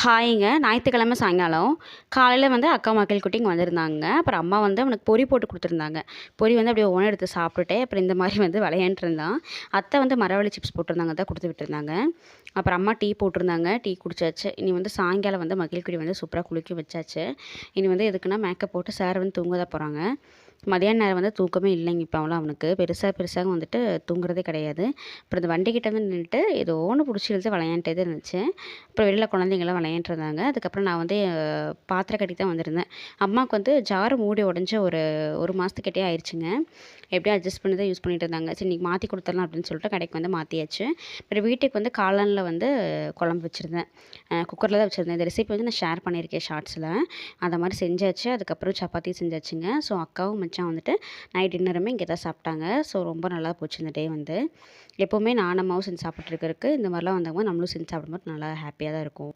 ஹாய்ங்க. ஞாயித்துக்கிழமை சாயங்காலம் காலையில் வந்து அக்கா மகள் குட்டிங்க வந்திருந்தாங்க. அப்புறம் அம்மா வந்து அவனுக்கு பொரி போட்டு கொடுத்துருந்தாங்க. பொரி வந்து அப்படியே ஒவ்வொன்றா எடுத்து சாப்பிட்டுட்டு அப்புறம் இந்த மாதிரி வந்து விளையாண்டுருந்தான். அத்தை வந்து மரவள்ளி சிப்ஸ் போட்டிருந்தாங்க, தான் கொடுத்து விட்டுருந்தாங்க. அப்புறம் அம்மா டீ போட்டிருந்தாங்க, டீ குடிச்சாச்சு. இனி வந்து சாயங்காலம் வந்து மகிழ்குடி வந்து சூப்பராக குளிக்க வச்சாச்சு. இனி வந்து எதுக்குன்னா மேக்கப் போட்டு சார் வந்து தூங்க தான் போகிறாங்க. மதியான நேரம் வந்து தூக்கமே இல்லைங்க இப்போலாம் அவனுக்கு. பெருசாக வந்துட்டு தூங்குறதே கிடையாது. அப்புறம் இந்த வண்டிக்கிட்ட வந்து நின்றுட்டு ஏதோ ஒன்று பிடிச்சி இழுத்து விளையாண்டே தான் இருந்துச்சு. அப்புறம் வெளில குழந்தைங்கள்லாம் விளையாண்டுருந்தாங்க. அதுக்கப்புறம் நான் வந்து பாத்திரம் கட்டி தான் வந்திருந்தேன். அம்மாவுக்கு வந்து ஜார் மூடி உடஞ்சி ஒரு மாதத்துக்கிட்டே ஆயிடுச்சுங்க. எப்படியோ அட்ஜஸ்ட் பண்ணி தான் யூஸ் பண்ணிட்டு இருந்தாங்க. சரி இன்றைக்கி மாற்றி கொடுத்துடலாம் அப்படின்னு சொல்லிட்டு கடைக்கு வந்து மாற்றியாச்சு. அப்புறம் வீட்டுக்கு வந்து காளானில் வந்து குழம்பு வச்சுருந்தேன். குக்கரில் தான் வச்சுருந்தேன். இந்த ரெசிபி வந்து நான் ஷேர் பண்ணியிருக்கேன் ஷார்ட்ஸில். அந்த மாதிரி செஞ்சாச்சு. அதுக்கப்புறம் சப்பாத்தி செஞ்சாச்சுங்க. ஸோ அக்காவும் மச்சான் வந்துட்டு நைட் டின்னருமே இங்கே தான் சாப்பிட்டாங்க. ஸோ ரொம்ப நல்லா போச்சு இந்த டே வந்து. எப்போவுமே நானும் அம்மாவும் செஞ்சு சாப்பிட்ருக்கறக்கு இந்த மாதிரிலாம் வந்தவங்க நம்மளும் செஞ்சு சாப்பிடும்போது நல்லா ஹாப்பியாக தான் இருக்கும்.